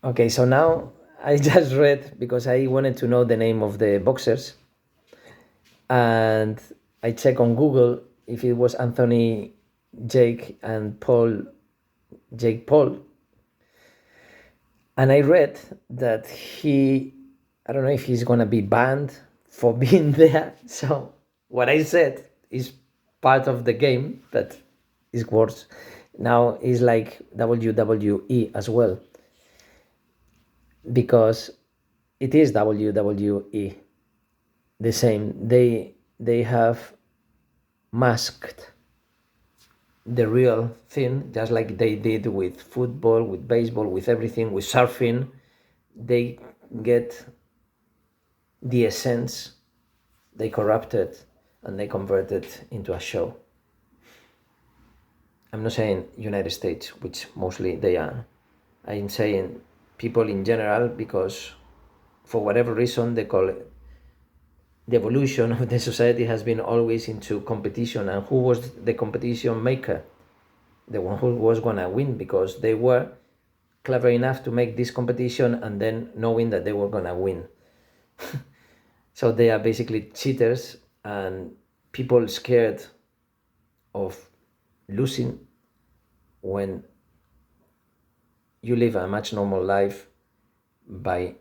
Okay, so now I just read because I wanted to know the name of the boxers, and I check on Google if it was Anthony Jake and Jake Paul, and I read that I don't know if he's gonna be banned for being there. So what I said is part of the game, but it's worse. Now it's like WWE as well, because it is WWE the same. They have masked the real thing, just like they did with football, with baseball, with everything, with surfing. They get the essence, they corrupted, and they converted into a show. I'm not saying United States, which mostly they are. I'm saying people in general, because for whatever reason they call it, the evolution of the society has been always into competition. And who was the competition maker? The one who was gonna win, because they were clever enough to make this competition and then knowing that they were gonna win. So they are basically cheaters, and people scared of losing when you live a much normal life by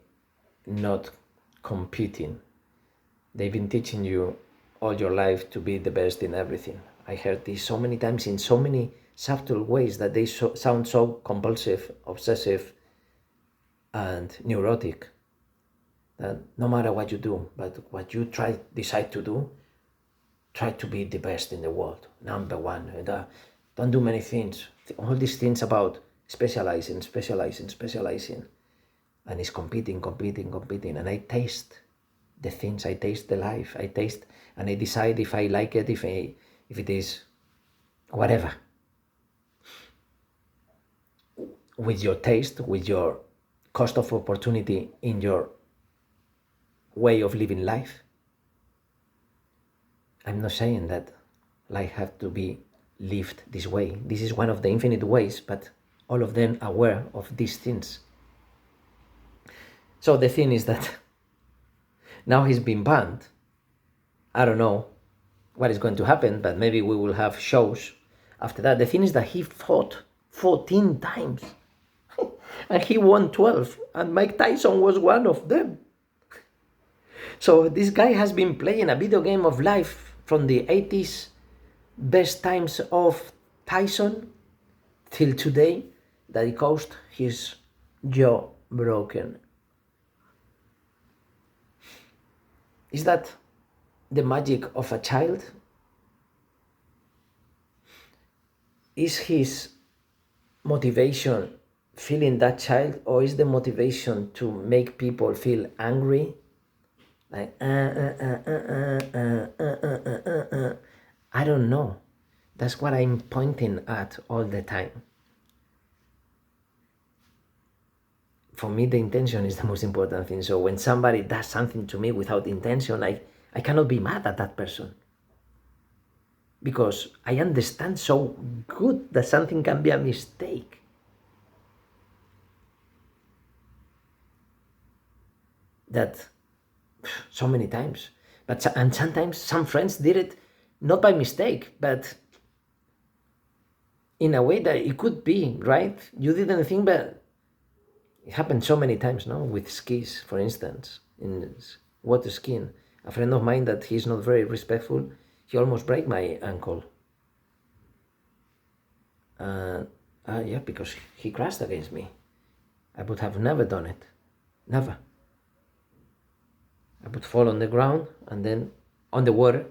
not competing. They've been teaching you all your life to be the best in everything. I heard this so many times in so many subtle ways that they sound so compulsive, obsessive, and neurotic, that no matter what you do, but what you decide to do, try to be the best in the world, number one. Don't do many things. All these things about specializing, and it's competing. And I taste the things, I taste the life, and I decide if I like it, if it is whatever. With your taste, with your cost of opportunity in your way of living life. I'm not saying that life has to be lived this way. This is one of the infinite ways, but all of them aware of these things. So the thing is that now he's been banned. I don't know what is going to happen, but maybe we will have shows after that. The thing is that he fought 14 times and he won 12, and Mike Tyson was one of them. So this guy has been playing a video game of life from the 80s, best times of Tyson, till today, that he caused his jaw broken. Is that the magic of a child? Is his motivation feeling that child, or is the motivation to make people feel angry? Like, I don't know. That's what I'm pointing at all the time. For me, the intention is the most important thing. So when somebody does something to me without intention, I cannot be mad at that person, because I understand so good that something can be a mistake. That so many times. And sometimes some friends did it not by mistake, but in a way that it could be, right? You didn't think, but it happened so many times, no? With skis, for instance, in water skiing. A friend of mine that he's not very respectful, he almost broke my ankle. Yeah, because he crashed against me. I would have never done it. Never. I would fall on the ground and then on the water,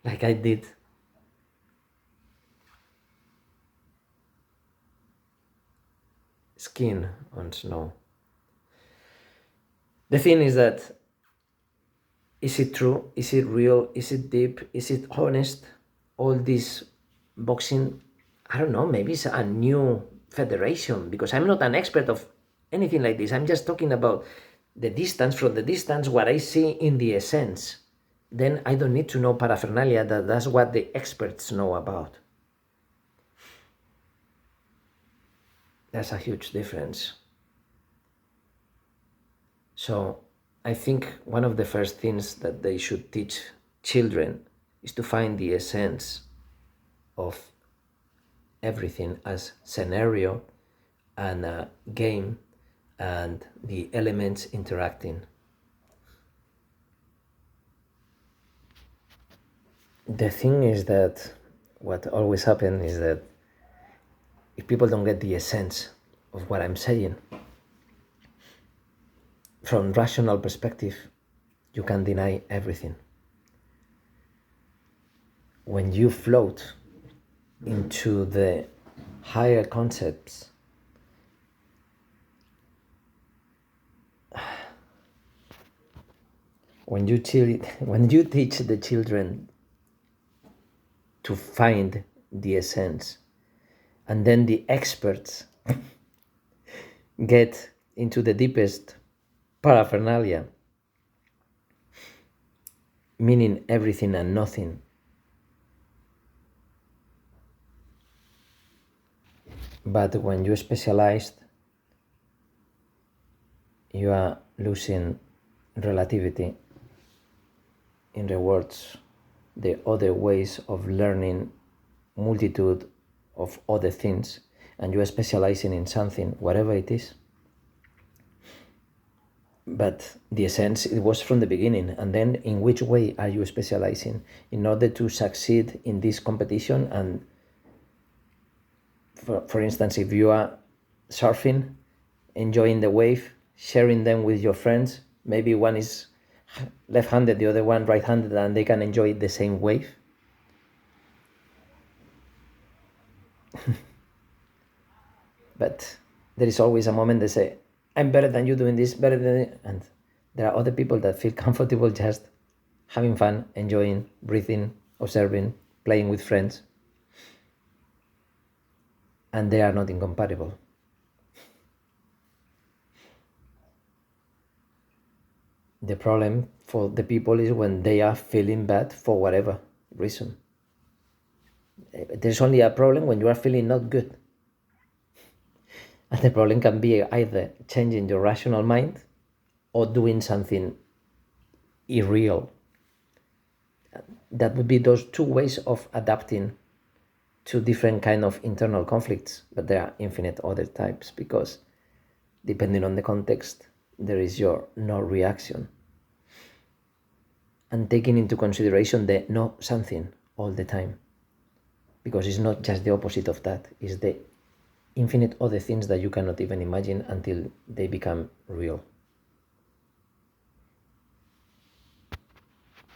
like I did. Skiing on snow. The thing is that, is it true? Is it real? Is it deep? Is it honest? All this boxing, I don't know, maybe it's a new federation, because I'm not an expert of anything like this. I'm just talking about the distance, from the distance, what I see in the essence. Then I don't need to know paraphernalia, that's what the experts know about. That's a huge difference. So I think one of the first things that they should teach children is to find the essence of everything as scenario and a game and the elements interacting. The thing is that what always happens is that if people don't get the essence of what I'm saying, from rational perspective, you can deny everything. When you float into the higher concepts, when you teach the children to find the essence, and then the experts get into the deepest paraphernalia, meaning everything and nothing, but when you specialized, you are losing relativity. In the words, the other ways of learning multitude of other things, and you are specializing in something, whatever it is. But the essence, it was from the beginning. And then in which way are you specializing in order to succeed in this competition? And for instance, if you are surfing, enjoying the wave, sharing them with your friends, maybe one is left-handed, the other one right-handed, and they can enjoy the same wave. But there is always a moment they say, I'm better than you doing this, better than it. And there are other people that feel comfortable just having fun, enjoying, breathing, observing, playing with friends. And they are not incompatible. The problem for the people is when they are feeling bad for whatever reason. There's only a problem when you are feeling not good. And the problem can be either changing your rational mind or doing something irreal. That would be those two ways of adapting to different kind of internal conflicts, but there are infinite other types, because depending on the context, there is your no reaction. And taking into consideration the no something all the time, because it's not just the opposite of that, it's the infinite other things that you cannot even imagine until they become real.